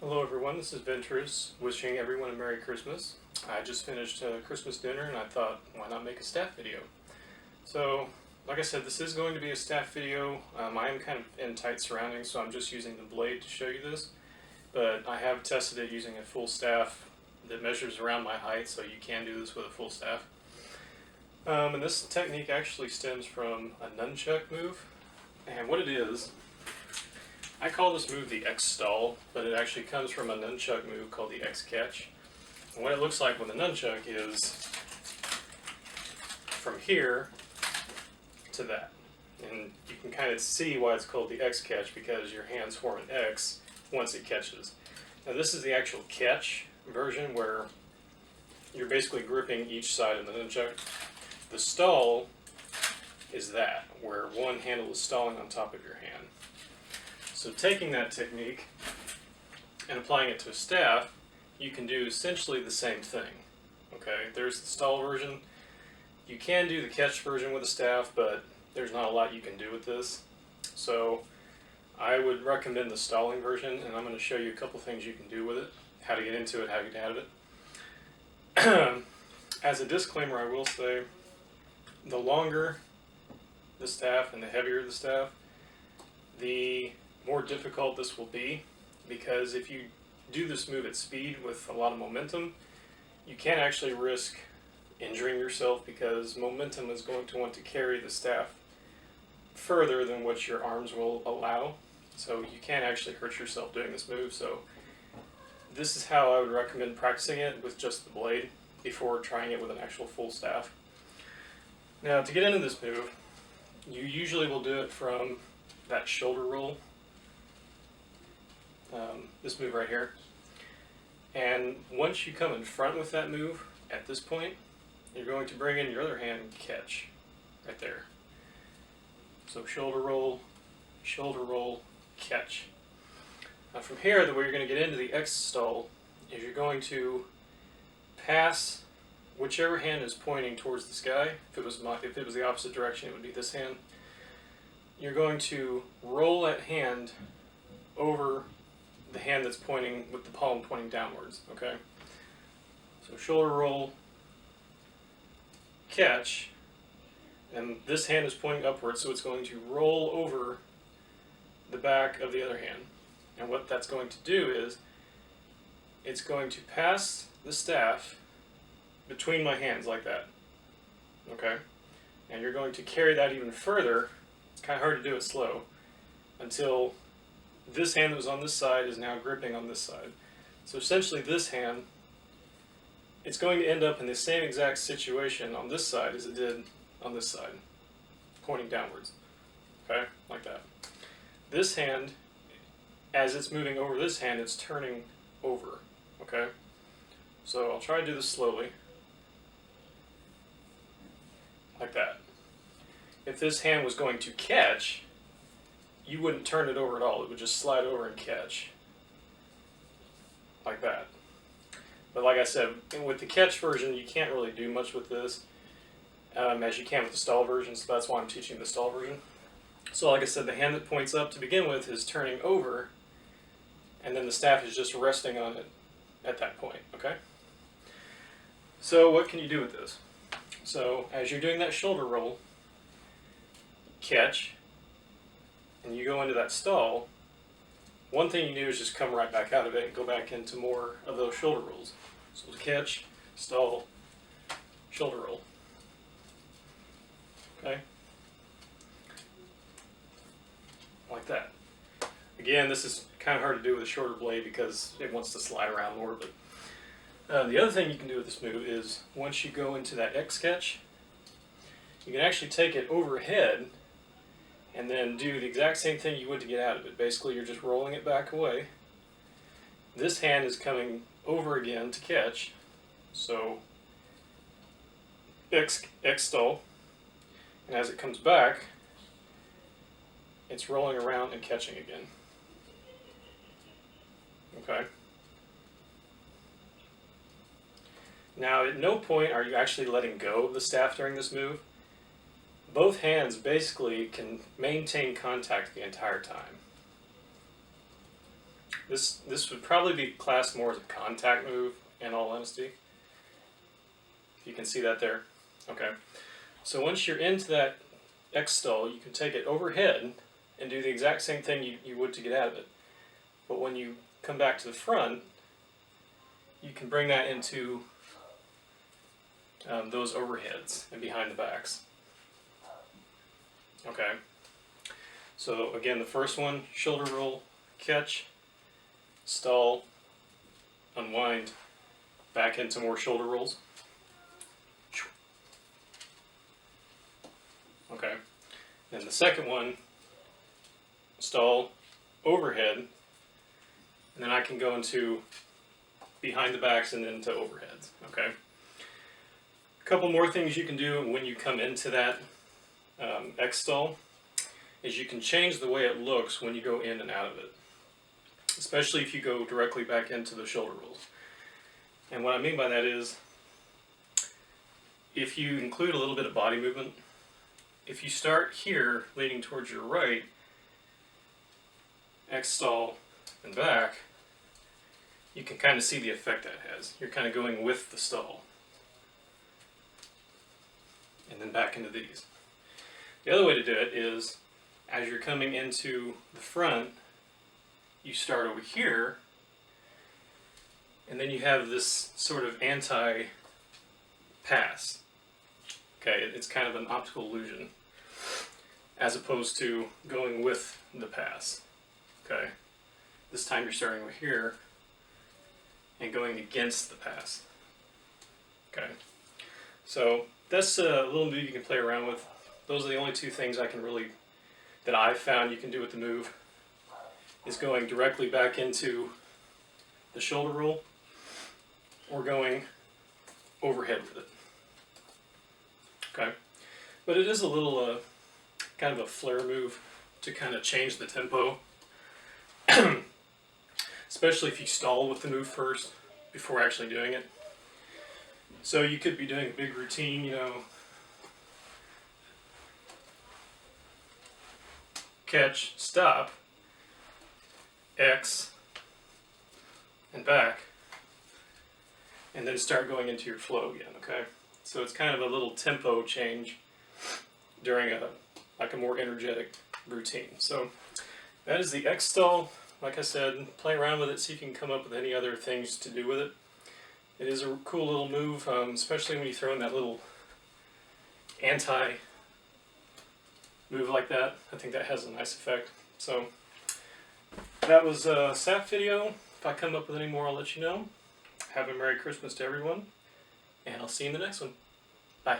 Hello everyone, this is Venturous, wishing everyone a Merry Christmas. I just finished Christmas dinner and I thought, why not make a staff video? So, like I said, this is going to be a staff video. I am kind of in tight surroundings, so I'm just using the blade to show you this. But I have tested it using a full staff that measures around my height, so you can do this with a full staff. And this technique actually stems from a nunchuck move. And what it is, I call this move the X stall, but it actually comes from a nunchuck move called the X catch. And what it looks like with a nunchuck is from here to that. And you can kind of see why it's called the X catch, because your hands form an X once it catches. Now this is the actual catch version where you're basically gripping each side of the nunchuck. The stall is that, where one handle is stalling on top of your hand. So taking that technique and applying it to a staff, you can do essentially the same thing. Okay, there's the stall version. You can do the catch version with a staff, but there's not a lot you can do with this. So I would recommend the stalling version, and I'm going to show you a couple things you can do with it, how to get into it, how to get out of it. As a disclaimer, I will say the longer the staff and the heavier the staff, the more difficult this will be, because if you do this move at speed with a lot of momentum, you can actually risk injuring yourself, because momentum is going to want to carry the staff further than what your arms will allow. So you can actually hurt yourself doing this move. So this is how I would recommend practicing it, with just the blade, before trying it with an actual full staff. Now, to get into this move, you usually will do it from that shoulder roll, this move right here. And once you come in front with that move, at this point, you're going to bring in your other hand and catch right there. So shoulder roll, catch. Now from here, the way you're going to get into the X stall is you're going to pass whichever hand is pointing towards the sky. If it was the opposite direction, it would be this hand. You're going to roll that hand over the hand that's pointing, with the palm pointing downwards, okay? So shoulder roll, catch, and this hand is pointing upwards, so it's going to roll over the back of the other hand. And what that's going to do is, it's going to pass the staff between my hands like that, okay? And you're going to carry that even further. It's kind of hard to do it slow, until this hand that was on this side is now gripping on this side. So essentially this hand, it's going to end up in the same exact situation on this side as it did on this side, pointing downwards, okay, like that. This hand, as it's moving over this hand, it's turning over, okay? So I'll try to do this slowly, like that. If this hand was going to catch, you wouldn't turn it over at all. It would just slide over and catch, like that. But like I said, with the catch version, you can't really do much with this, as you can with the stall version, so that's why I'm teaching the stall version. So like I said, the hand that points up to begin with is turning over, and then the staff is just resting on it at that point, okay? So what can you do with this? So as you're doing that shoulder roll, catch, and you go into that stall, one thing you do is just come right back out of it and go back into more of those shoulder rolls. So catch, stall, shoulder roll. Okay? Like that. Again, this is kind of hard to do with a shorter blade because it wants to slide around more, but the other thing you can do with this move is, once you go into that X catch, you can actually take it overhead and then do the exact same thing you would to get out of it. Basically, you're just rolling it back away. This hand is coming over again to catch, so X stall, and as it comes back, it's rolling around and catching again. Okay? Now, at no point are you actually letting go of the staff during this move. Both hands basically can maintain contact the entire time. This would probably be classed more as a contact move, in all honesty. If you can see that there. Okay. So once you're into that X stall, you can take it overhead and do the exact same thing you would to get out of it. But when you come back to the front, you can bring that into those overheads and behind the backs. Okay. So again, the first one, shoulder roll, catch, stall, unwind, back into more shoulder rolls. Okay. Then the second one, stall, overhead, and then I can go into behind the backs and into overheads. Okay. A couple more things you can do when you come into that X stall is you can change the way it looks when you go in and out of it, especially if you go directly back into the shoulder rolls. And what I mean by that is, if you include a little bit of body movement, if you start here leaning towards your right, X stall and back, you can kind of see the effect that has. You're kind of going with the stall. And then back into these. The other way to do it is, as you're coming into the front, you start over here, and then you have this sort of anti-pass. Okay, it's kind of an optical illusion, as opposed to going with the pass. Okay, this time you're starting over here and going against the pass. Okay, so that's a little move you can play around with. Those are the only two things that I've found you can do with the move, is going directly back into the shoulder roll or going overhead with it. Okay, but it is a little kind of a flare move to kind of change the tempo, especially if you stall with the move first before actually doing it. So you could be doing a big routine, you know, catch, stop, X, and back, and then start going into your flow again, okay? So it's kind of a little tempo change during a more energetic routine. So that is the X stall. Like I said, play around with it, see if you can come up with any other things to do with it. It is a cool little move, especially when you throw in that little anti move like that. I think that has a nice effect. So that was a SAP video. If I come up with any more, I'll let you know. Have a Merry Christmas to everyone, and I'll see you in the next one. Bye.